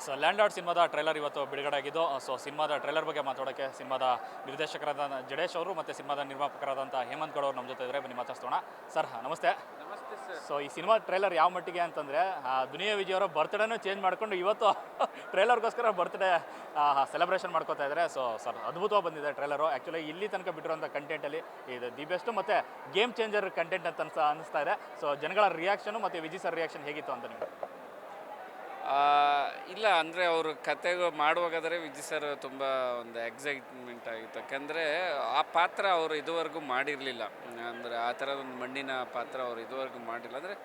S land ಸಿನಿಮಾದ trailer ಇವತ್ತು ಬಿಡುಗಡೆ ಆಗಿದ್ದು. ಸಿನಿಮಾದ ಟ್ರೈಲರ್ ಬಗ್ಗೆ ಮಾತಾಡೋಕ್ಕೆ ಸಿನಿಮಾದ ನಿರ್ದೇಶಕರಾದ ಜಡೇಶ್ ಅವರು ಮತ್ತು ಸಿನಿಮಾದ ನಿರ್ಮಾಪಕರಾದಂಥ ಹೇಮಂತ್ ಗೌಡ ಅವರು ನಮ್ಮ ಜೊತೆ ಇದ್ದಾರೆ. ಬನ್ನಿ ಮಾತಾಡ್ಸೋಣ. ಸರ್ ನಮಸ್ತೆ. ನಮಸ್ತೆ ಸರ್. ಈ ಸಿನಿಮಾ ಟ್ರೈಲರ್ ಯಾವ ಮಟ್ಟಿಗೆ ಅಂತಂದರೆ ದುನಿಯಾ ವಿಜಯ್ ಅವರ ಬರ್ತ್ಡೇನೂ ಚೇಂಜ್ ಮಾಡಿಕೊಂಡು ಇವತ್ತು ಟ್ರೈಲರ್ಗೋಸ್ಕರ ಬರ್ತ್ಡೇ ಸೆಲೆಬ್ರೇಷನ್ ಮಾಡ್ಕೋತಾ ಇದ್ದಾರೆ. ಸರ್ ಅದ್ಭುತವಾಗಿ ಬಂದಿದೆ ಟ್ರೈಲರು. ಆ್ಯಕ್ಚುಲಿ ಇಲ್ಲಿ ತನಕ ಬಿಟ್ಟಿರೋಂಥ ಕಂಟೆಂಟಲ್ಲಿ ಇದು ದಿ ಬೆಸ್ಟು ಮತ್ತು ಗೇಮ್ ಚೇಂಜರ್ ಕಂಟೆಂಟ್ ಅಂತ ಅನ್ನಿಸ್ತಾ ಇದೆ. ಜನಗಳ ರಿಯಾಕ್ಷನು ಮತ್ತು ವಿಜಯ್ ಸರ್ ರಿಯಾಕ್ಷನ್ ಹೇಗಿತ್ತು ಅಂತ ನಿಮಗೆ? ಇಲ್ಲ ಅಂದರೆ ಅವರು ಕತೆಗಳು ಮಾಡುವಾಗಾದರೆ ವಿಜಯ್ ಸರ್ ತುಂಬ ಒಂದು ಎಕ್ಸೈಟ್ಮೆಂಟ್ ಆಗಿತ್ತು. ಯಾಕಂದರೆ ಆ ಪಾತ್ರ ಅವರು ಇದುವರೆಗೂ ಮಾಡಿರಲಿಲ್ಲ. ಅಂದರೆ ಆ ಥರದ ಒಂದು ಮಣ್ಣಿನ ಪಾತ್ರ ಅವರು ಇದುವರೆಗೂ ಮಾಡಿಲ್ಲ. ಅಂದರೆ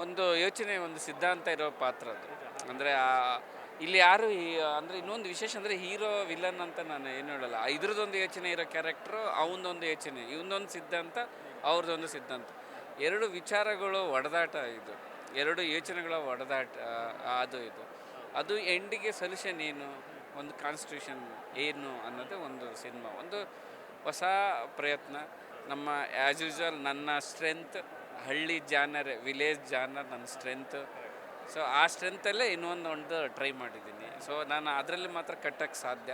ಒಂದು ಯೋಚನೆ, ಒಂದು ಸಿದ್ಧಾಂತ ಇರೋ ಪಾತ್ರ ಅದು. ಅಂದರೆ ಇಲ್ಲಿ ಯಾರು ಅಂದರೆ ಇನ್ನೊಂದು ವಿಶೇಷ ಅಂದರೆ ಹೀರೋ ವಿಲನ್ ಅಂತ ನಾನು ಏನು ಹೇಳಲ್ಲ. ಇದ್ರದ್ದೊಂದು ಯೋಚನೆ ಇರೋ ಕ್ಯಾರೆಕ್ಟ್ರು, ಅವನದೊಂದು ಯೋಚನೆ, ಇವನೊಂದು ಸಿದ್ಧಾಂತ, ಅವ್ರದ್ದೊಂದು ಸಿದ್ಧಾಂತ, ಎರಡು ವಿಚಾರಗಳು ಒಡೆದಾಟ. ಇದು ಎರಡು ಯೋಚನೆಗಳ ಒಡೆದಾಟ. ಅದು ಎಂಡಿಗೆ ಸೊಲ್ಯೂಷನ್ ಏನು, ಒಂದು ಕಾನ್ಸ್ಟಿಟ್ಯೂಷನ್ ಏನು ಅನ್ನೋದೇ ಒಂದು ಸಿನಿಮಾ, ಒಂದು ಹೊಸ ಪ್ರಯತ್ನ. ನಮ್ಮ ಆ್ಯಸ್ ಯೂಸ್ವಲ್ ನನ್ನ ಸ್ಟ್ರೆಂತ್ ಹಳ್ಳಿ ಜಾನರ್, ವಿಲೇಜ್ ಜಾನರ್ ನನ್ನ ಸ್ಟ್ರೆಂತ್. ಆ ಸ್ಟ್ರೆಂತಲ್ಲೇ ಇನ್ನೊಂದು ಟ್ರೈ ಮಾಡಿದ್ದೀನಿ. ನಾನು ಅದರಲ್ಲಿ ಮಾತ್ರ ಕಟ್ಟಕ್ಕೆ ಸಾಧ್ಯ.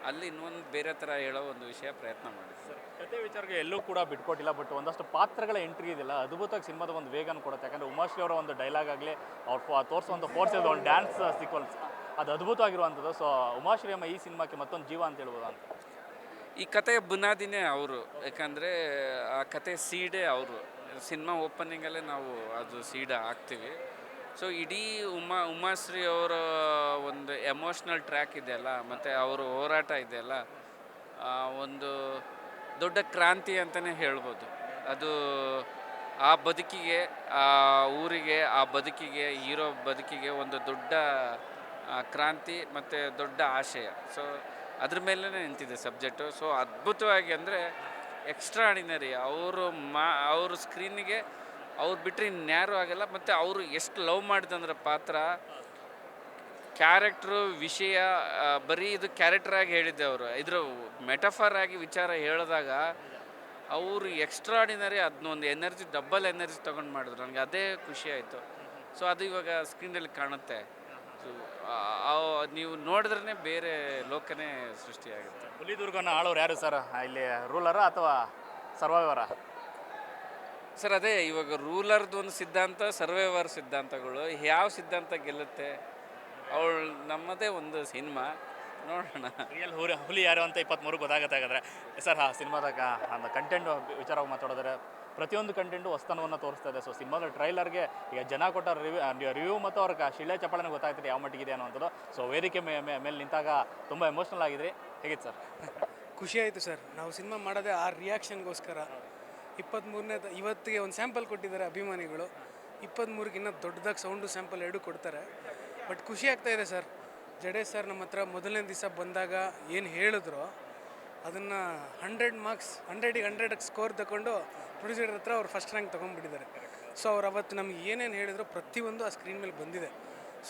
ಅಲ್ಲಿ ಇನ್ನೊಂದು ಬೇರೆ ಥರ ಹೇಳೋ ಒಂದು ವಿಷಯ ಪ್ರಯತ್ನ ಮಾಡಿದ್ದೀನಿ. ಕತೆ ವಿಚಾರಕ್ಕೆ ಎಲ್ಲೂ ಕೂಡ ಬಿಟ್ಕೊಟ್ಟಿಲ್ಲ. ಬಟ್ ಒಂದಷ್ಟು ಪಾತ್ರಗಳ ಎಂಟ್ರಿ ಇದೆಯಲ್ಲ, ಅದ್ಭುತವಾಗಿ ಸಿನಿಮಾದ ಒಂದು ವೇಗನ ಕೊಡುತ್ತೆ. ಯಾಕಂದರೆ ಉಮಾಶ್ರೀ ಅವರ ಒಂದು ಡೈಲಾಗ್ ಆಗಲಿ, ಅವ್ರು ತೋರಿಸೋ ಒಂದು ಫೋರ್ಸ್ ಇದೆ, ಒಂದು ಡ್ಯಾನ್ಸ್ ಸೀಕ್ವೆನ್ಸ್, ಅದು ಅದ್ಭುತವಾಗಿರುವಂಥದ್ದು. ಉಮಾಶ್ರೀ ಅಮ್ಮ ಈ ಸಿನಿಮಾಕ್ಕೆ ಮತ್ತೊಂದು ಜೀವ ಅಂತ ಹೇಳ್ಬೋದು ಅಂತ. ಈ ಕತೆಯ ಬುನಾದಿನೇ ಅವರು. ಯಾಕಂದರೆ ಆ ಕತೆ ಸೀಡೇ ಅವರು. ಸಿನಿಮಾ ಓಪನಿಂಗಲ್ಲೇ ನಾವು ಅದು ಸೀಡ ಹಾಕ್ತೀವಿ. ಇಡೀ ಉಮಾಶ್ರೀ ಅವರ ಒಂದು ಎಮೋಷ್ನಲ್ ಟ್ರ್ಯಾಕ್ ಇದೆಯಲ್ಲ, ಮತ್ತು ಅವರ ಹೋರಾಟ ಇದೆಯಲ್ಲ, ಒಂದು ದೊಡ್ಡ ಕ್ರಾಂತಿ ಅಂತಲೇ ಹೇಳ್ಬೋದು. ಅದು ಆ ಬದುಕಿಗೆ, ಆ ಊರಿಗೆ, ಆ ಬದುಕಿಗೆ, ಹೀರೋ ಬದುಕಿಗೆ ಒಂದು ದೊಡ್ಡ ಕ್ರಾಂತಿ ಮತ್ತು ದೊಡ್ಡ ಆಶಯ. ಅದ್ರ ಮೇಲೇ ನಿಂತಿದೆ ಸಬ್ಜೆಕ್ಟು. ಅದ್ಭುತವಾಗಿ ಅಂದರೆ ಎಕ್ಸ್ಟ್ರಾಡಿನರಿ. ಅವರು ಸ್ಕ್ರೀನಿಗೆ ಅವ್ರು ಬಿಟ್ಟರೆ ಇನ್ಯಾರೂ ಆಗಲ್ಲ. ಮತ್ತು ಅವರು ಎಷ್ಟು ಲವ್ ಮಾಡಿದಂದ್ರೆ ಪಾತ್ರ, ಕ್ಯಾರೆಕ್ಟ್ರು, ವಿಷಯ, ಬರೀ ಇದು ಕ್ಯಾರೆಕ್ಟ್ರಾಗಿ ಹೇಳಿದ್ದೆ ಅವರು. ಇದ್ರ ಮೆಟಫರ್ ಆಗಿ ವಿಚಾರ ಹೇಳಿದಾಗ ಅವರು ಎಕ್ಸ್ಟ್ರಾಡಿನರಿ. ಅದನ್ನೊಂದು ಎನರ್ಜಿ, ಡಬಲ್ ಎನರ್ಜಿ ತೊಗೊಂಡು ಮಾಡಿದ್ರು. ನನಗೆ ಅದೇ ಖುಷಿ ಆಯಿತು. ಅದು ಇವಾಗ ಸ್ಕ್ರೀನಲ್ಲಿ ಕಾಣುತ್ತೆ. ನೀವು ನೋಡಿದ್ರೇ ಬೇರೆ ಲೋಕನೇ ಸೃಷ್ಟಿಯಾಗುತ್ತೆ. ಹುಲಿದುರ್ಗನ ಆಳೋರು ಯಾರು ಸರ್? ಇಲ್ಲಿ ರೂಲರಾ ಅಥವಾ ಸರ್ವೈವರಾ? ಸರ್ ಅದೇ, ಇವಾಗ ರೂಲರ್ದು ಒಂದು ಸಿದ್ಧಾಂತ, ಸರ್ವೈವರ್ ಸಿದ್ಧಾಂತಗಳು. ಯಾವ ಸಿದ್ಧಾಂತ ಗೆಲ್ಲುತ್ತೆ? ಅವಳು ನಮ್ಮದೇ ಒಂದು ಸಿನಿಮಾ ನೋಡೋಣ. ರಿಯಲ್ ಹುಲಿ ಯಾರು ಅಂತ 23 ಗೊತ್ತಾಗುತ್ತೆ. ಹಾಗಾದರೆ ಸರ್ ಸಿನಿಮಾದಾಗ ಒಂದು ಕಂಟೆಂಟ್ ವಿಚಾರವಾಗಿ ಮಾತಾಡಿದ್ರೆ ಪ್ರತಿಯೊಂದು ಕಂಟೆಂಟು ಹೊಸ್ತನವನ್ನು ತೋರಿಸ್ತಾ ಇದೆ. ಸಿನಿಮಾದ ಟ್ರೈಲರ್ಗೆ ಈಗ ಜನ ಕೊಟ್ಟ ರಿವ್ಯೂ ಮತ್ತು ಅವ್ರಿಗೆ ಶಿಳ್ಳೆ ಚಪ್ಪಾಳೆನೇ ಗೊತ್ತಾಗ್ತದೆ ಯಾವ ಮಟ್ಟಿಗಿದೆ ಅನ್ನೋವಂಥದ್ದು. ವೇದಿಕೆ ಮೇಲೆ ನಿಂತಾಗ ತುಂಬ ಎಮೋಷ್ನಲ್ ಆಗಿದ್ರಿ. ಹೇಗಿತ್ತು ಸರ್? ಖುಷಿ ಆಯಿತು ಸರ್. ನಾವು ಸಿನಿಮಾ ಮಾಡೋದೇ ಆ ರಿಯಾಕ್ಷನ್ಗೋಸ್ಕರ. 23ನೇ ಇವತ್ತಿಗೆ ಒಂದು ಸ್ಯಾಂಪಲ್ ಕೊಟ್ಟಿದ್ದಾರೆ ಅಭಿಮಾನಿಗಳು. 23ಗೆ ಇನ್ನೂ ದೊಡ್ಡದಾಗಿ ಸೌಂಡು ಸ್ಯಾಂಪಲ್ ಎರಡೂ ಕೊಡ್ತಾರೆ. ಬಟ್ ಖುಷಿ ಆಗ್ತಾಯಿದೆ ಸರ್. ಜಡೇಶ್ ಸರ್ ನಮ್ಮ ಹತ್ರ ಮೊದಲನೇ ದಿವಸ ಬಂದಾಗ ಏನು ಹೇಳಿದ್ರು ಅದನ್ನು 100 ಮಾರ್ಕ್ಸ್, 100ಗೆ 100 ಸ್ಕೋರ್ ತಗೊಂಡು ಪ್ರೊಡ್ಯೂಸರ್ ಹತ್ರ ಅವ್ರು ಫಸ್ಟ್ ರ್ಯಾಂಕ್ ತೊಗೊಂಡ್ಬಿಟ್ಟಿದ್ದಾರೆ. ಅವ್ರು ಅವತ್ತು ನಮ್ಗೆ ಏನೇನು ಹೇಳಿದ್ರು ಪ್ರತಿಯೊಂದು ಆ ಸ್ಕ್ರೀನ್ ಮೇಲೆ ಬಂದಿದೆ.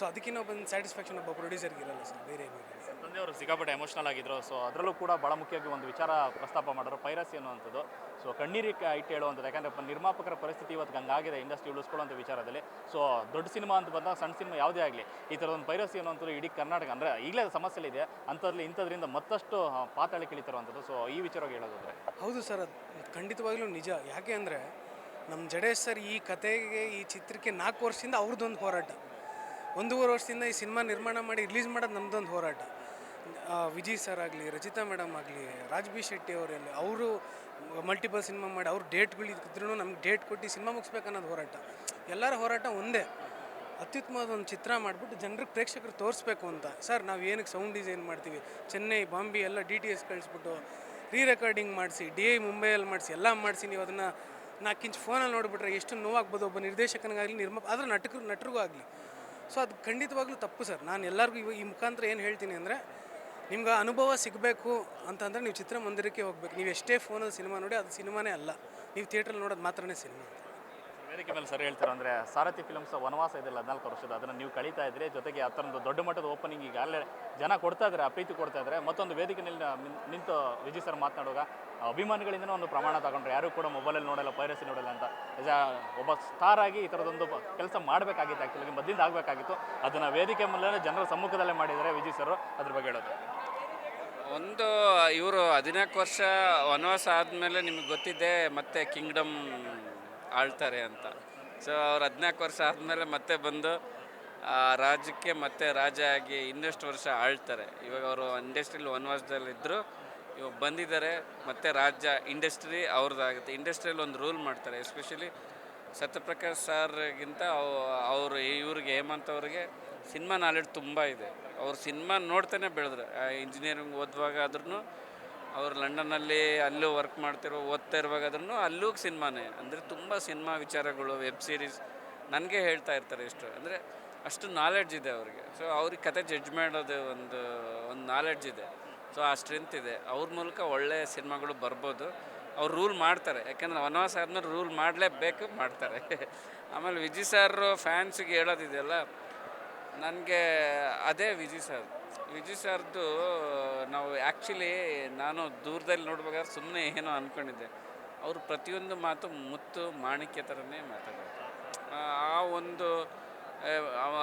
ಅದಕ್ಕಿಂತ ಬಂದು ಸ್ಯಾಟಿಸ್ಫ್ಯಾಕ್ಷನ್ ಒಬ್ಬ ಪ್ರೊಡ್ಯೂಸರ್ಗೆ ಇರಲ್ಲ ಸರ್, ಬೇರೆ ಏನು. ತಂದೆಯವರು ಸಿಕ್ಕಾಪಟ್ಟೆ ಎಮೋಷ್ನಲ್ ಆಗಿದ್ರು. ಅದರಲ್ಲೂ ಕೂಡ ಭಾಳ ಮುಖ್ಯವಾಗಿ ಒಂದು ವಿಚಾರ ಪ್ರಸ್ತಾಪ ಮಾಡೋರು, ಪೈರಸಿ ಅನ್ನುವಂಥದ್ದು. ಕಣ್ಣೀರಿಗೆ ಇಟ್ಟು ಹೇಳುವಂಥದ್ದು. ಯಾಕಂದರೆ ನಿರ್ಮಾಪಕರ ಪರಿಸ್ಥಿತಿ ಇವತ್ತು ಹಂಗಾಗಿದೆ ಇಂಡಸ್ಟ್ರಿ ಉಳಿಸ್ಕೊಳ್ಳುವಂಥ ವಿಚಾರದಲ್ಲಿ. ದೊಡ್ಡ ಸಿನಿಮಾ ಅಂತ ಬಂದಾಗ ಸಣ್ಣ ಸಿನಿಮಾ ಯಾವುದೇ ಆಗಲಿ ಈ ಥರದೊಂದು ಪೈರಸಿ ಅನ್ನುವಂಥದ್ದು ಇಡೀ ಕರ್ನಾಟಕ ಅಂದರೆ ಈಗಲೇ ಸಮಸ್ಯೆ ಇದೆ ಇಂಥದ್ರಿಂದ ಮತ್ತಷ್ಟು ಪಾತಾಳಿ ಇಳಿತಿರುವಂಥದ್ದು. ಈ ವಿಚಾರವಾಗಿ ಹೇಳೋದಾದ್ರೆ ಹೌದು ಸರ್, ಅದು ಖಂಡಿತವಾಗ್ಲೂ ನಿಜ. ಯಾಕೆ ಅಂದರೆ ನಮ್ಮ ಜಡೇಶ್ ಸರ್ ಈ ಕತೆಗೆ, ಈ ಚಿತ್ರಕ್ಕೆ 4 ವರ್ಷದಿಂದ ಅವ್ರದ್ದೊಂದು ಹೋರಾಟ. 1.5 ವರ್ಷದಿಂದ ಈ ಸಿನಿಮಾ ನಿರ್ಮಾಣ ಮಾಡಿ ರಿಲೀಸ್ ಮಾಡೋದು ನಮ್ಮದೊಂದು ಹೋರಾಟ. ವಿಜಯ್ ಸರ್ ಆಗಲಿ, ರಚಿತಾ ಮೇಡಮ್ ಆಗಲಿ, ರಾಜ್ ಬಿ ಶೆಟ್ಟಿ ಅವರೆಲ್ಲ, ಅವರು ಮಲ್ಟಿಪಲ್ ಸಿನಿಮಾ ಮಾಡಿ ಅವ್ರ ಡೇಟ್ಗಳಿದ್ರೂ ನಮ್ಗೆ ಡೇಟ್ ಕೊಟ್ಟು ಸಿನಿಮಾ ಮುಗಿಸ್ಬೇಕನ್ನೋದು ಹೋರಾಟ. ಎಲ್ಲರ ಹೋರಾಟ ಒಂದೇ, ಅತ್ಯುತ್ತಮವಾದ ಒಂದು ಚಿತ್ರ ಮಾಡಿಬಿಟ್ಟು ಜನರಿಗೆ ಪ್ರೇಕ್ಷಕರು ತೋರಿಸ್ಬೇಕು ಅಂತ. ಸರ್ ನಾವು ಏನಕ್ಕೆ ಸೌಂಡ್ ಡಿಸೈನ್ ಮಾಡ್ತೀವಿ, ಚೆನ್ನೈ, ಬಾಂಬೆ ಎಲ್ಲ DTS ಕಳಿಸ್ಬಿಟ್ಟು ರೆಕಾರ್ಡಿಂಗ್ ಮಾಡಿಸಿ, DI ಮುಂಬೈಯಲ್ಲಿ ಮಾಡಿಸಿ, ಎಲ್ಲ ಮಾಡಿಸಿ ನೀವು ಅದನ್ನು 4 ಇಂಚ್ ಫೋನಲ್ಲಿ ನೋಡಿಬಿಟ್ರೆ ಎಷ್ಟು ನೋವಾಗ್ಬೋದು ಒಬ್ಬ ನಿರ್ದೇಶಕನಿಗಾಗಲಿ, ಆದರೆ ನಟರಿಗೂ ಆಗಲಿ. ಅದು ಖಂಡಿತವಾಗ್ಲೂ ತಪ್ಪು ಸರ್. ನಾನು ಎಲ್ಲರಿಗೂ ಈ ಮುಖಾಂತರ ಏನು ಹೇಳ್ತೀನಿ ಅಂದರೆ, ನಿಮ್ಗೆ ಅನುಭವ ಸಿಗಬೇಕು ಅಂತಂದರೆ ನೀವು ಚಿತ್ರಮಂದಿರಕ್ಕೆ ಹೋಗ್ಬೇಕು. ನೀವು ಎಷ್ಟೇ ಫೋನಲ್ಲಿ ಸಿನಿಮಾ ನೋಡಿ ಅದು ಸಿನಿಮಾನೇ ಅಲ್ಲ, ನೀವು ಥಿಯೇಟ್ರಲ್ಲಿ ನೋಡೋದು ಮಾತ್ರನೇ ಸಿನಿಮಾ. ವೇದಿಕೆ ಮೇಲೆ ಸರಿ ಹೇಳ್ತಾರೆ ಅಂದರೆ ಸಾರಥಿ ಫಿಲ್ಮ್ಸ್ ವನವಾಸ ಇದೆಲ್ಲ 14 ವರ್ಷದ ಅದನ್ನು ನೀವು ಕಳೀತಾ ಇದ್ರಿ, ಜೊತೆಗೆ ಆ ಥರದ್ದು ದೊಡ್ಡ ಮಟ್ಟದ ಓಪನಿಂಗ್ ಈಗಾಗಲೇ ಜನ ಕೊಡ್ತಾ ಇದ್ದಾರೆ, ಪ್ರೀತಿ ಕೊಡ್ತಾ ಇದ್ದಾರೆ. ಮತ್ತೊಂದು ವೇದಿಕೆಯಲ್ಲಿ ನಿಂತು ವಿಜಯ್ ಸರ್ ಮಾತನಾಡುವಾಗ ಅಭಿಮಾನಿಗಳಿಂದನೂ ಒಂದು ಪ್ರಮಾಣ ತಗೊಂಡ್ರೆ ಯಾರು ಕೂಡ ಮೊಬೈಲಲ್ಲಿ ನೋಡಲ್ಲ, ಪೈರಸಿ ನೋಡಲ್ಲ ಅಂತ. ಒಬ್ಬ ಸ್ಟಾರ್ ಆಗಿ ಈ ಥರದೊಂದು ಕೆಲಸ ಮಾಡಬೇಕಾಗಿತ್ತು, ಆ್ಯಕ್ಚುಲಿ ಮೊದಲಿಂದ ಆಗಬೇಕಾಗಿತ್ತು. ಅದನ್ನು ವೇದಿಕೆ ಮೇಲೆ ಜನರ ಸಮ್ಮುಖದಲ್ಲೇ ಮಾಡಿದ್ದಾರೆ ವಿಜಯ್ ಸರ್. ಅದ್ರ ಬಗ್ಗೆ ಹೇಳೋದು ಒಂದು ಇವರು 14 ವರ್ಷ ವನವಾಸ ಆದಮೇಲೆ ನಿಮಗೆ ಗೊತ್ತಿದೆ ಮತ್ತೆ ಕಿಂಗ್ಡಮ್ ಆಳ್ತಾರೆ ಅಂತ. ಸೊ ಅವ್ರು 14 ವರ್ಷ ಆದಮೇಲೆ ಮತ್ತೆ ಬಂದು ರಾಜ್ಯಕ್ಕೆ ಮತ್ತೆ ರಾಜ ಆಗಿ ಇನ್ನಷ್ಟು ವರ್ಷ ಆಳ್ತಾರೆ. ಇವಾಗ ಅವರು ಇಂಡಸ್ಟ್ರಿಯಲ್ಲಿ ವನವಾಸದಲ್ಲಿದ್ದರು, ಇವಾಗ ಬಂದಿದ್ದಾರೆ ಮತ್ತೆ ರಾಜ್ಯ ಇಂಡಸ್ಟ್ರಿ ಅವ್ರದ್ದಾಗುತ್ತೆ. ಇಂಡಸ್ಟ್ರಿಯಲ್ಲಿ ಒಂದು ರೂಲ್ ಮಾಡ್ತಾರೆ. ಎಸ್ಪೆಷಲಿ ಸತ್ಯಪ್ರಕಾಶ್ ಸರ್ಗಿಂತ ಅವರು ಇವ್ರಿಗೆ ಹೇಮಂತ್ ಅವ್ರಿಗೆ ಸಿನಿಮಾ ನಾಲೆಡ್ಜ್ ತುಂಬ ಇದೆ. ಅವ್ರು ಸಿನಿಮಾ ನೋಡ್ತಾನೆ ಬೆಳೆದ್ರು. ಇಂಜಿನಿಯರಿಂಗ್ ಓದುವಾಗ ಆದ್ರೂ ಅವ್ರು ಲಂಡನ್ನಲ್ಲಿ ಅಲ್ಲೂ ವರ್ಕ್ ಓದ್ತಾ ಇರುವಾಗಾದ್ರೂ ಅಲ್ಲೂ ಸಿನಿಮಾನೇ. ಅಂದರೆ ತುಂಬ ಸಿನಿಮಾ ವಿಚಾರಗಳು, ವೆಬ್ ಸೀರೀಸ್ ನನಗೆ ಹೇಳ್ತಾ ಇರ್ತಾರೆ. ಎಷ್ಟು ಅಂದರೆ ಅಷ್ಟು ನಾಲೆಡ್ಜ್ ಇದೆ ಅವ್ರಿಗೆ. ಸೊ ಅವ್ರಿಗೆ ಕತೆ ಜಡ್ಜ್ ಮಾಡೋದು ಒಂದು ನಾಲೆಡ್ಜ್ ಇದೆ. ಸೊ ಆ ಸ್ಟ್ರೆಂತ್ ಇದೆ. ಅವ್ರ ಮೂಲಕ ಒಳ್ಳೆಯ ಸಿನಿಮಾಗಳು ಬರ್ಬೋದು. ಅವ್ರು ರೂಲ್ ಮಾಡ್ತಾರೆ, ಯಾಕೆಂದರೆ ವನವಾಸ ಆದ್ಮೇಲೆ ರೂಲ್ ಮಾಡಲೇಬೇಕು, ಮಾಡ್ತಾರೆ. ಆಮೇಲೆ ವಿಜಯ್ ಸರ್ ಫ್ಯಾನ್ಸಿಗೆ ಹೇಳೋದಿದೆಯಲ್ಲ, ನನಗೆ ಅದೇ ವಿಜಯ್ ಸರ್ದು ನಾವು ಆ್ಯಕ್ಚುಲಿ ನಾನು ದೂರದಲ್ಲಿ ನೋಡ್ಬೇಕಾದ್ರೆ ಸುಮ್ಮನೆ ಏನೋ ಅಂದ್ಕೊಂಡಿದ್ದೆ. ಅವರು ಪ್ರತಿಯೊಂದು ಮಾತು ಮುತ್ತು ಮಾಣಿಕ್ಯ ಥರನೇ ಮಾತಾಡೋದು. ಆ ಒಂದು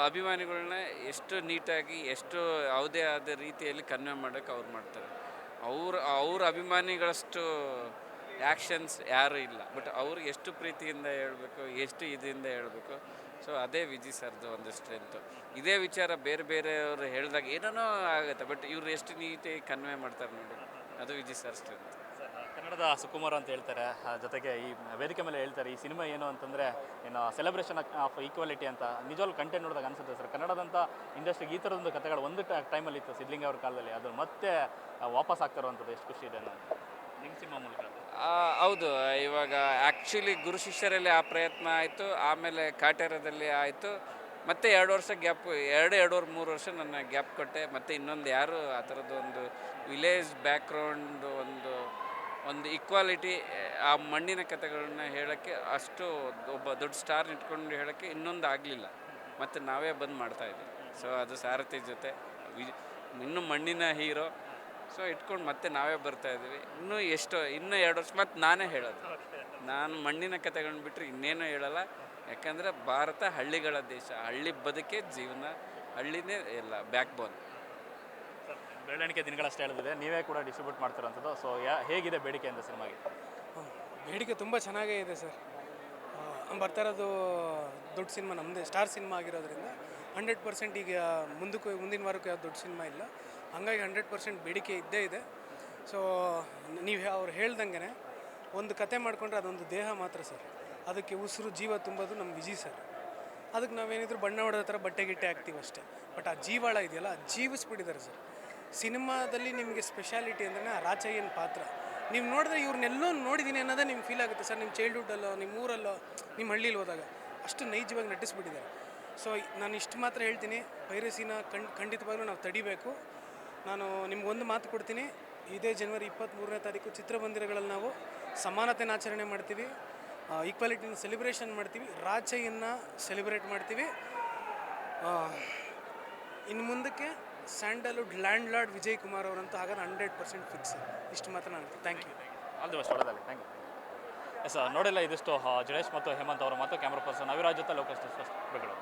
ಅಭಿಮಾನಿಗಳನ್ನ ಎಷ್ಟು ನೀಟಾಗಿ, ಎಷ್ಟು ಯಾವುದೇ ಆದ ರೀತಿಯಲ್ಲಿ ಕನ್ವೆ ಮಾಡೋಕ್ಕೆ ಅವ್ರು ಮಾಡ್ತಾರೆ. ಅವ್ರ ಅಭಿಮಾನಿಗಳಷ್ಟು ಆ್ಯಕ್ಷನ್ಸ್ ಯಾರೂ ಇಲ್ಲ. ಬಟ್ ಅವ್ರಿಗೆ ಎಷ್ಟು ಪ್ರೀತಿಯಿಂದ ಹೇಳಬೇಕು, ಎಷ್ಟು ಇದರಿಂದ ಹೇಳಬೇಕು. ಸೊ ಅದೇ ವಿಜಯ್ ಸರ್ದು ಒಂದು ಸ್ಟ್ರೆಂತು. ಇದೇ ವಿಚಾರ ಬೇರೆಯವರು ಹೇಳಿದಾಗ ಏನೇನೋ ಆಗುತ್ತೆ, ಬಟ್ ಇವರು ಎಷ್ಟು ನೀಟಾಗಿ ಕನ್ವೆ ಮಾಡ್ತಾರೆ ನೋಡಿ, ಅದು ವಿಜಯ್ ಸರ್ ಸ್ಟ್ರೆಂತ್. ಕನ್ನಡದ ಸುಕುಮಾರ್ ಅಂತ ಹೇಳ್ತಾರೆ. ಜೊತೆಗೆ ಈ ವೇದಿಕೆ ಮೇಲೆ ಹೇಳ್ತಾರೆ, ಈ ಸಿನಿಮಾ ಏನು ಅಂತಂದರೆ ಏನು ಸೆಲೆಬ್ರೇಷನ್ ಆಫ್ ಈಕ್ವಾಲಿಟಿ ಅಂತ. ನಿಜವಾಗ್ಲೂ ಕಂಟೆಂಟ್ ನೋಡಿದಾಗ ಅನಿಸುತ್ತೆ ಸರ್, ಕನ್ನಡದಂಥ ಇಂಡಸ್ಟ್ರಿಗೆ ಈ ಥರದೊಂದು ಕಥೆಗಳು ಒಂದು ಟೈಮಲ್ಲಿ ಇತ್ತು ಸಿದ್ಲಿಂಗ ಅವ್ರ ಕಾಲದಲ್ಲಿ, ಅದು ಮತ್ತೆ ವಾಪಸ್ ಆಗ್ತಾರಂಥದ್ದು ಎಷ್ಟು ಖುಷಿ ಇದೆ ಅನ್ನೋದು ನಿಮ್ಮ ಸಿನಿಮಾ ಮೂಲಕ. ಹೌದು, ಇವಾಗ ಆ್ಯಕ್ಚುಲಿ ಗುರು ಶಿಷ್ಯರಲ್ಲಿ ಆ ಪ್ರಯತ್ನ ಆಯಿತು, ಆಮೇಲೆ ಕಾಟೇರದಲ್ಲಿ ಆಯಿತು. ಮತ್ತೆ 2 ವರ್ಷ ಗ್ಯಾಪ್, 2-3 ವರ್ಷ ನನ್ನ ಗ್ಯಾಪ್ ಕೊಟ್ಟೆ. ಮತ್ತು ಇನ್ನೊಂದು ಯಾರು ಆ ಥರದ್ದು ಒಂದು ವಿಲೇಜ್ ಬ್ಯಾಕ್ಗ್ರೌಂಡ್, ಒಂದು ಈಕ್ವಾಲಿಟಿ, ಆ ಮಣ್ಣಿನ ಕಥೆಗಳನ್ನ ಹೇಳೋಕ್ಕೆ ಅಷ್ಟು ಒಬ್ಬ ದೊಡ್ಡ ಸ್ಟಾರ್ ಇಟ್ಕೊಂಡು ಹೇಳೋಕ್ಕೆ ಇನ್ನೊಂದು ಆಗಲಿಲ್ಲ. ಮತ್ತು ನಾವೇ ಬಂದು ಮಾಡ್ತಾಯಿದ್ವಿ. ಸೊ ಅದು ಸಾರಥಿ ಜೊತೆ ಇನ್ನೂ ಮಣ್ಣಿನ ಹೀರೋ. ಸೊ ಇಟ್ಕೊಂಡು ಮತ್ತೆ ನಾವೇ ಬರ್ತಾಯಿದ್ದೀವಿ. ಇನ್ನೂ 2 ವರ್ಷ ಮತ್ತು ನಾನೇ ಹೇಳೋದು. ನಾನು ಮಣ್ಣಿನ ಕಥೆಗಳನ್ನ ಬಿಟ್ಟರೆ ಇನ್ನೇನೂ ಹೇಳಲ್ಲ. ಯಾಕಂದರೆ ಭಾರತ ಹಳ್ಳಿಗಳ ದೇಶ, ಹಳ್ಳಿ ಬದುಕೆ ಜೀವನ, ಹಳ್ಳಿನೇ ಎಲ್ಲ ಬ್ಯಾಕ್ ಬೋನ್. ಬೆಳವಣಿಗೆ ದಿನಗಳಷ್ಟೇ ಹೇಳಿದೆ, ನೀವೇ ಕೂಡ ಡಿಸ್ಟ್ರಿಬ್ಯೂಟ್ ಮಾಡ್ತಿರೋಂಥದ್ದು. ಸೊ ಹೇಗಿದೆ ಬೇಡಿಕೆ ಅಂತ ಸಿನಿಮಾಗೆ? ಬೇಡಿಕೆ ತುಂಬ ಚೆನ್ನಾಗೇ ಇದೆ ಸರ್. ಬರ್ತಾ ಇರೋದು ದೊಡ್ಡ ಸಿನಿಮಾ ನಮ್ಮದೇ, ಸ್ಟಾರ್ ಸಿನಿಮಾ ಆಗಿರೋದ್ರಿಂದ 100% ಈಗ ಮುಂದಿನ ವಾರಕ್ಕೂ ಯಾವ್ದು ದೊಡ್ಡ ಸಿನಿಮಾ ಇಲ್ಲ. ಹಂಗಾಗಿ 100% ಬೇಡಿಕೆ ಇದ್ದೇ ಇದೆ. ಸೊ ಅವ್ರು ಹೇಳ್ದಂಗೆ ಒಂದು ಕತೆ ಮಾಡಿಕೊಂಡ್ರೆ ಅದೊಂದು ದೇಹ ಮಾತ್ರ ಸರ್, ಅದಕ್ಕೆ ಉಸಿರು ಜೀವ ತುಂಬೋದು ನಮ್ಮ ವಿಜಯ್ ಸರ್. ಅದಕ್ಕೆ ನಾವೇನಿದ್ರು ಬಣ್ಣ ಹೊಡೆದ ಥರ ಬಟ್ಟೆ ಹಾಕ್ತೀವಿ ಅಷ್ಟೇ. ಬಟ್ ಆ ಜೀವಾಳ ಇದೆಯಲ್ಲ, ಜೀವಿಸ್ಬಿಟ್ಟಿದ್ದಾರೆ ಸರ್. ಸಿನಿಮಾದಲ್ಲಿ ನಿಮಗೆ ಸ್ಪೆಷಾಲಿಟಿ ಅಂದರೆ ಆ ರಾಚಯ್ಯನ ಪಾತ್ರ ನೀವು ನೋಡಿದ್ರೆ ಇವ್ರನ್ನೆಲ್ಲೋ ನೋಡಿದ್ದೀನಿ ಅನ್ನೋದೇ ನಿಮ್ಗೆ ಫೀಲ್ ಆಗುತ್ತೆ ಸರ್. ನಿಮ್ಮ ಚೈಲ್ಡ್ಹುಡ್ಡಲ್ಲೋ, ನಿಮ್ಮ ಊರಲ್ಲೋ, ನಿಮ್ಮ ಹಳ್ಳೀಲಿ ಹೋದಾಗ ಅಷ್ಟು ನೈಜವಾಗಿ ನಟಿಸ್ಬಿಟ್ಟಿದ್ದಾರೆ. ಸೊ ನಾನು ಇಷ್ಟು ಮಾತ್ರ ಹೇಳ್ತೀನಿ, ಪೈರಸಿನ ಖಂಡಿತವಾಗ್ಲೂ ನಾವು ತಡಿಬೇಕು. ನಾನು ನಿಮ್ಗೊಂದು ಮಾತು ಕೊಡ್ತೀನಿ, ಇದೇ ಜನವರಿ 23ನೇ ತಾರೀಕು ಚಿತ್ರಮಂದಿರಗಳಲ್ಲಿ ನಾವು ಸಮಾನತೆನ ಆಚರಣೆ ಮಾಡ್ತೀವಿ, ಈಕ್ವಾಲಿಟಿನ ಸೆಲೆಬ್ರೇಷನ್ ಮಾಡ್ತೀವಿ, ರಾಚಯ್ಯನ್ನ ಸೆಲೆಬ್ರೇಟ್ ಮಾಡ್ತೀವಿ. ಇನ್ನು ಮುಂದಕ್ಕೆ sandalwood land lord Vijay Kumar ಅವರಂತೂ ಹಾಗಾದ್ರೆ 100% ಫಿಕ್ಸ್. ಇಷ್ಟು ಮಾತ್ರ ನಾನು thank you. All the best, ಒಳ್ಳೆದಾಗಲಿ. Thank you. ಎಸ್ ನೋಡಿಲ್ಲ, ಇದಿಷ್ಟು ಜಡೇಶ್ ಮತ್ತು ಹೇಮಂತ್ ಅವರ ಮತ್ತು ಕ್ಯಾಮ್ರಾ ಪರ್ಸನ್ ಅವಿರಾಜ್ ಜೊತೆ ಲೋಕೇಶ್ ಬೆಂಗಳೂರು.